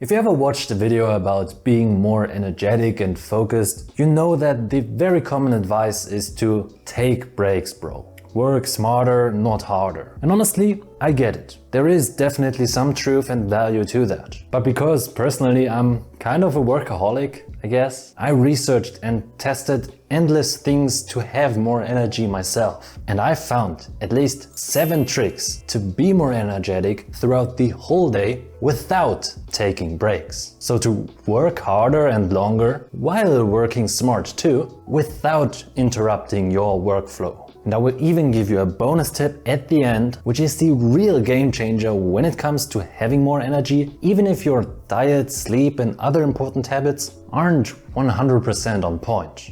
If you ever watched a video about being more energetic and focused, you know that the very common advice is to take breaks, bro. Work smarter, not harder. And honestly, I get it. There is definitely some truth and value to that. But because personally I'm kind of a workaholic, I guess, I researched and tested endless things to have more energy myself. And I found at least 7 tricks to be more energetic throughout the whole day without taking breaks. So to work harder and longer while working smart too, without interrupting your workflow. And I will even give you a bonus tip at the end, which is the real game changer when it comes to having more energy, even if your diet, sleep and other important habits aren't 100% on point.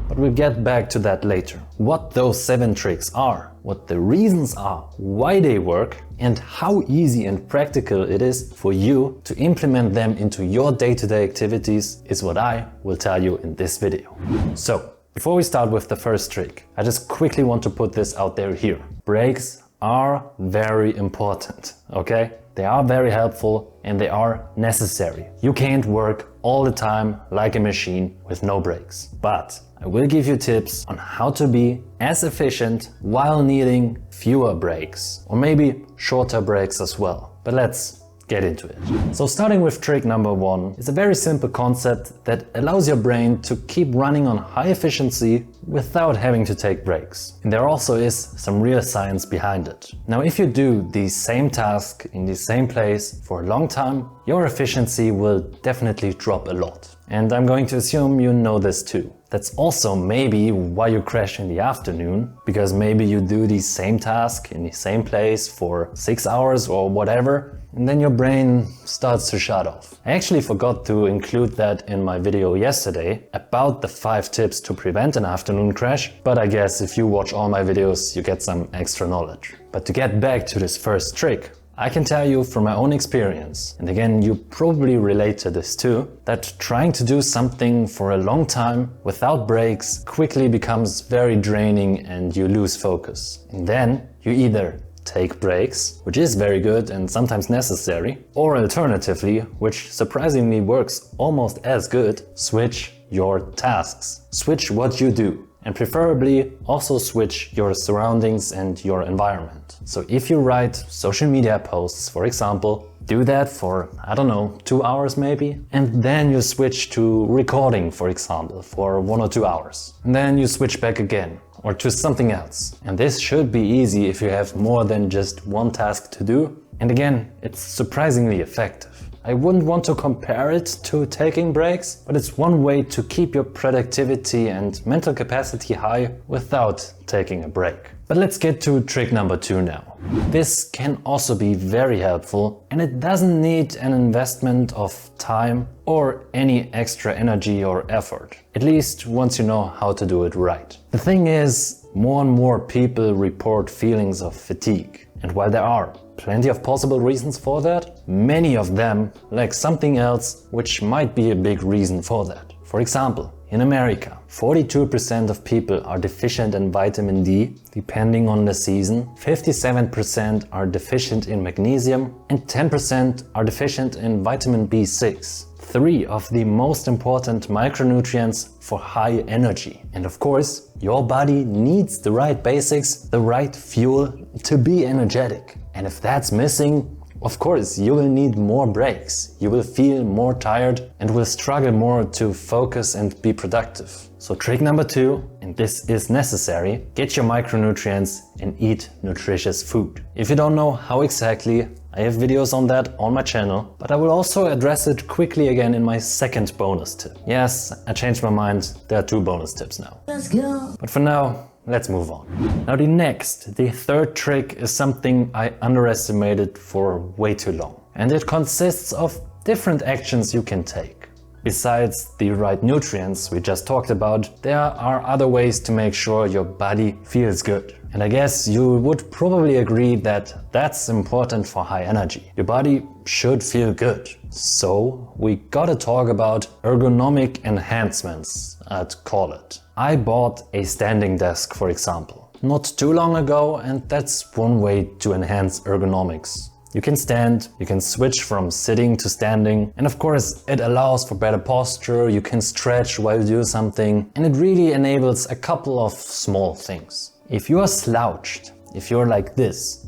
But we'll get back to that later. What those 7 tricks are, what the reasons are, why they work, and how easy and practical it is for you to implement them into your day-to-day activities is what I will tell you in this video. So, before we start with the first trick, I just quickly want to put this out there here. Breaks are very important, okay? They are very helpful and they are necessary. You can't work all the time like a machine with no breaks. But I will give you tips on how to be as efficient while needing fewer breaks, or maybe shorter breaks as well. But let's get into it. So starting with trick number 1 is a very simple concept that allows your brain to keep running on high efficiency without having to take breaks. And there also is some real science behind it. Now, if you do the same task in the same place for a long time, your efficiency will definitely drop a lot. And I'm going to assume you know this too. That's also maybe why you crash in the afternoon, because maybe you do the same task in the same place for 6 hours or whatever, and then your brain starts to shut off. I actually forgot to include that in my video yesterday about the 5 tips to prevent an afternoon crash, but I guess if you watch all my videos you get some extra knowledge. But to get back to this first trick, I can tell you from my own experience, and again you probably relate to this too, that trying to do something for a long time without breaks quickly becomes very draining and you lose focus. And then you either take breaks, which is very good and sometimes necessary, or alternatively, which surprisingly works almost as good, switch your tasks. Switch what you do. And preferably also switch your surroundings and your environment. So if you write social media posts, for example, do that for, I don't know, 2 hours maybe, and then you switch to recording, for example, for 1 or 2 hours. And then you switch back again, or to something else. And this should be easy if you have more than just one task to do. And again, it's surprisingly effective. I wouldn't want to compare it to taking breaks, but it's one way to keep your productivity and mental capacity high without taking a break. But let's get to trick number 2 now. This can also be very helpful and it doesn't need an investment of time or any extra energy or effort, at least once you know how to do it right. The thing is, more and more people report feelings of fatigue. And while there are plenty of possible reasons for that, many of them lack something else which might be a big reason for that. For example, in America, 42% of people are deficient in vitamin D, depending on the season, 57% are deficient in magnesium, and 10% are deficient in vitamin B6. 3 of the most important micronutrients for high energy. And of course, your body needs the right basics, the right fuel to be energetic. And if that's missing, of course, you will need more breaks. You will feel more tired and will struggle more to focus and be productive. So trick number 2, and this is necessary, get your micronutrients and eat nutritious food. If you don't know how exactly, I have videos on that on my channel, but I will also address it quickly again in my second bonus tip. Yes, I changed my mind, there are 2 bonus tips now. Let's go! But for now, let's move on. Now the third trick is something I underestimated for way too long. And it consists of different actions you can take. Besides the right nutrients we just talked about, there are other ways to make sure your body feels good. And I guess you would probably agree that that's important for high energy. Your body should feel good. So we gotta talk about ergonomic enhancements, I'd call it. I bought a standing desk, for example, not too long ago, and that's one way to enhance ergonomics. You can stand, you can switch from sitting to standing, and of course it allows for better posture, you can stretch while you do something, and it really enables a couple of small things. If you are slouched, if you're like this,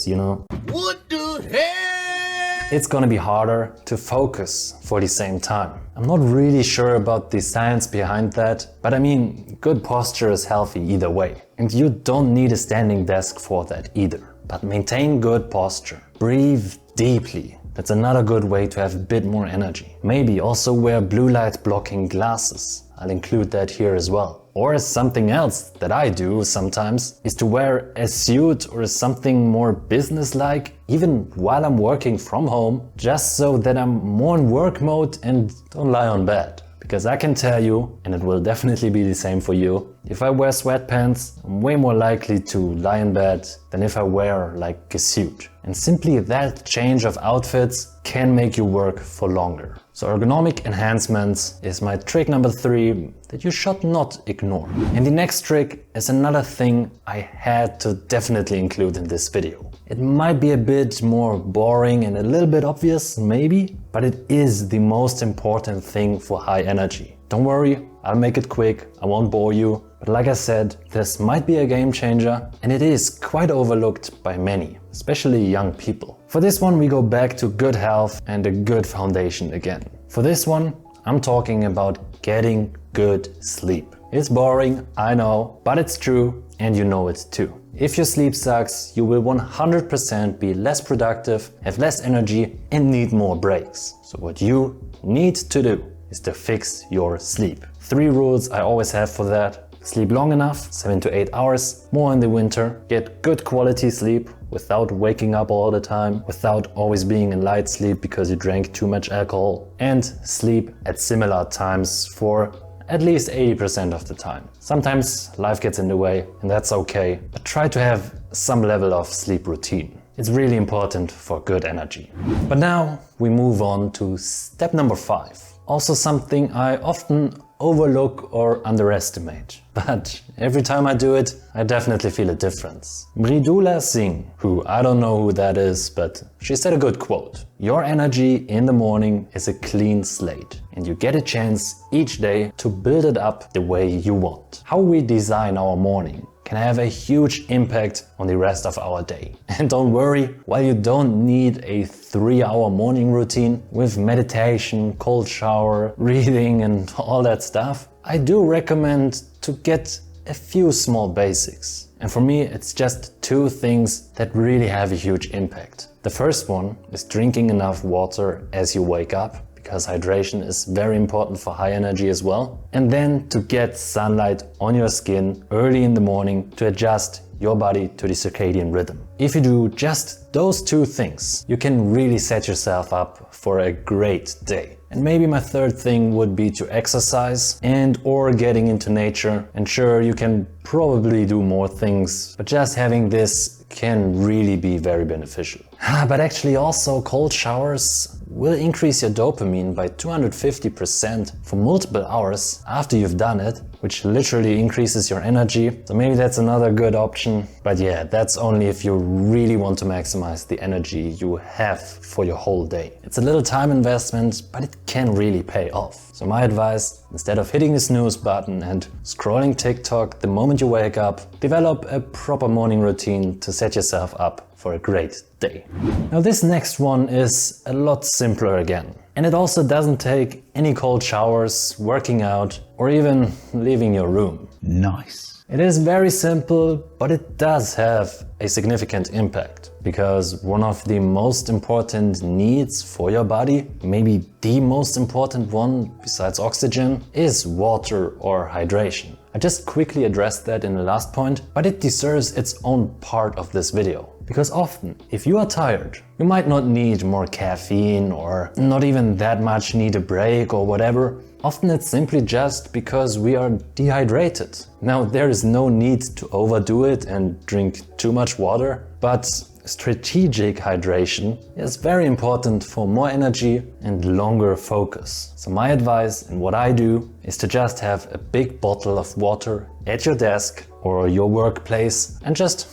you know, what the hell? It's gonna be harder to focus for the same time. I'm not really sure about the science behind that, but I mean, good posture is healthy either way. And you don't need a standing desk for that either. But maintain good posture. Breathe deeply. That's another good way to have a bit more energy. Maybe also wear blue light blocking glasses. I'll include that here as well. Or something else that I do sometimes is to wear a suit or something more business-like even while I'm working from home, just so that I'm more in work mode and don't lie on bed. Because I can tell you, and it will definitely be the same for you, if I wear sweatpants, I'm way more likely to lie in bed than if I wear like a suit. And simply that change of outfits can make you work for longer. So ergonomic enhancements is my trick number 3 that you should not ignore. And the next trick is another thing I had to definitely include in this video. It might be a bit more boring and a little bit obvious, maybe, but it is the most important thing for high energy. Don't worry, I'll make it quick, I won't bore you. But like I said, this might be a game changer and it is quite overlooked by many, especially young people. For this one we go back to good health and a good foundation again. For this one, I'm talking about getting good sleep. It's boring, I know, but it's true and you know it too. If your sleep sucks, you will 100% be less productive, have less energy and need more breaks. So what you need to do is to fix your sleep. 3 rules I always have for that. Sleep long enough, 7 to 8 hours, more in the winter. Get good quality sleep without waking up all the time, without always being in light sleep because you drank too much alcohol. And sleep at similar times for at least 80% of the time. Sometimes life gets in the way and that's okay, but try to have some level of sleep routine. It's really important for good energy. But now we move on to step number 5. Also something I often overlook or underestimate. But every time I do it, I definitely feel a difference. Mridula Singh, who I don't know who that is, but she said a good quote. Your energy in the morning is a clean slate and you get a chance each day to build it up the way you want. How we design our morning can have a huge impact on the rest of our day. And don't worry, while you don't need a 3-hour morning routine with meditation, cold shower, reading and all that stuff, I do recommend to get a few small basics. And for me, it's just 2 things that really have a huge impact. The first one is drinking enough water as you wake up, because hydration is very important for high energy as well. And then to get sunlight on your skin early in the morning to adjust your body to the circadian rhythm. If you do just those 2 things, you can really set yourself up for a great day. And maybe my third thing would be to exercise and or getting into nature. And sure, you can probably do more things, but just having this can really be very beneficial. But actually also cold showers will increase your dopamine by 250% for multiple hours after you've done it, which literally increases your energy. So maybe that's another good option. But yeah, that's only if you really want to maximize the energy you have for your whole day. It's a little time investment, but it can really pay off. So my advice, instead of hitting the snooze button and scrolling TikTok the moment you wake up, develop a proper morning routine to set yourself up for a great day. Now this next one is a lot simpler again. And it also doesn't take any cold showers, working out, or even leaving your room. Nice. It is very simple, but it does have a significant impact. Because one of the most important needs for your body, maybe the most important one besides oxygen, is water or hydration. I just quickly addressed that in the last point, but it deserves its own part of this video. Because often, if you are tired, you might not need more caffeine or not even that much need a break or whatever. Often it's simply just because we are dehydrated. Now, there is no need to overdo it and drink too much water, but strategic hydration is very important for more energy and longer focus. So my advice and what I do is to just have a big bottle of water at your desk or your workplace and just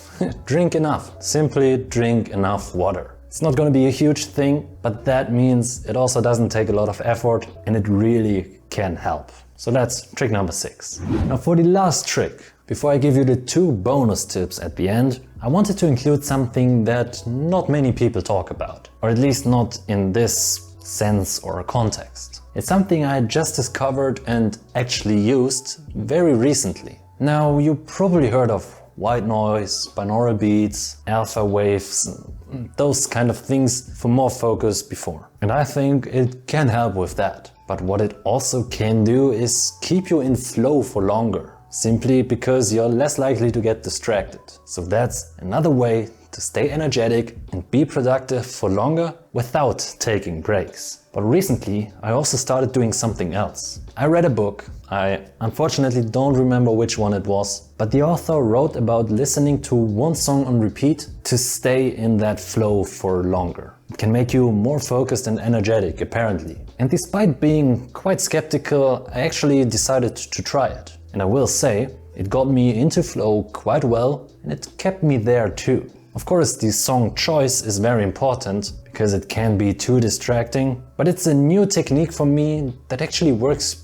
drink enough. Simply drink enough water. It's not going to be a huge thing, but that means it also doesn't take a lot of effort and it really can help. So that's trick number 6. Now for the last trick, before I give you the 2 bonus tips at the end, I wanted to include something that not many people talk about, or at least not in this sense or context. It's something I just discovered and actually used very recently. Now you probably heard of white noise, binaural beats, alpha waves, those kind of things for more focus before. And I think it can help with that. But what it also can do is keep you in flow for longer, simply because you're less likely to get distracted. So that's another way to stay energetic and be productive for longer without taking breaks. But recently I also started doing something else. I read a book. I unfortunately don't remember which one it was, but the author wrote about listening to one song on repeat to stay in that flow for longer. It can make you more focused and energetic, apparently. And despite being quite skeptical, I actually decided to try it. And I will say, it got me into flow quite well and it kept me there too. Of course, the song choice is very important because it can be too distracting, but it's a new technique for me that actually works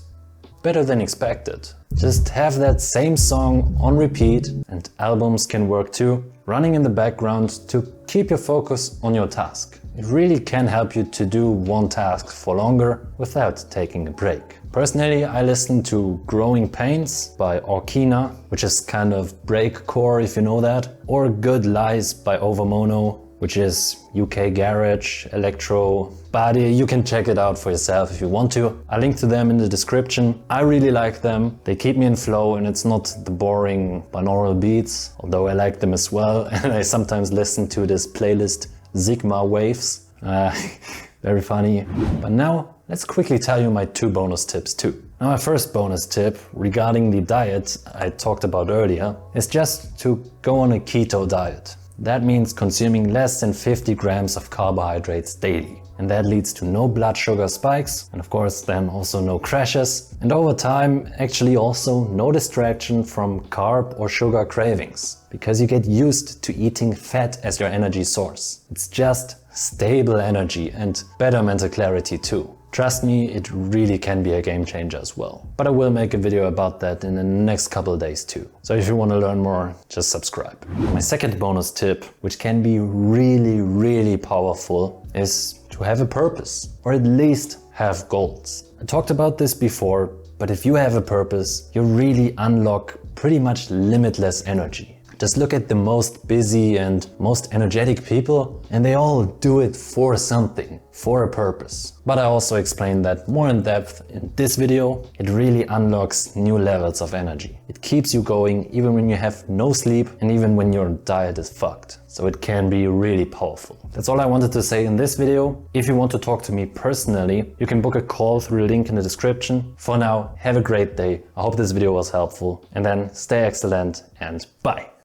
better than expected. Just have that same song on repeat, and albums can work too, running in the background to keep your focus on your task. It really can help you to do one task for longer without taking a break. Personally, I listen to Growing Pains by Orkina, which is kind of breakcore if you know that, or Good Lies by Overmono, which is UK garage, electro, but you can check it out for yourself if you want to. I'll link to them in the description. I really like them. They keep me in flow and it's not the boring binaural beats, although I like them as well. And I sometimes listen to this playlist Sigma Waves. Very funny. But now let's quickly tell you my 2 bonus tips too. Now my first bonus tip regarding the diet I talked about earlier is just to go on a keto diet. That means consuming less than 50 grams of carbohydrates daily. And that leads to no blood sugar spikes and of course then also no crashes. And over time actually also no distraction from carb or sugar cravings, because you get used to eating fat as your energy source. It's just stable energy and better mental clarity too. Trust me, it really can be a game changer as well. But I will make a video about that in the next couple of days too. So if you want to learn more, just subscribe. My second bonus tip, which can be really powerful, is to have a purpose, or at least have goals. I talked about this before, but if you have a purpose, you really unlock pretty much limitless energy. Just look at the most busy and most energetic people, and they all do it for something, for a purpose. But I also explained that more in depth in this video. It really unlocks new levels of energy. It keeps you going even when you have no sleep and even when your diet is fucked. So it can be really powerful. That's all I wanted to say in this video. If you want to talk to me personally, you can book a call through the link in the description. For now, have a great day. I hope this video was helpful, and then stay excellent and bye.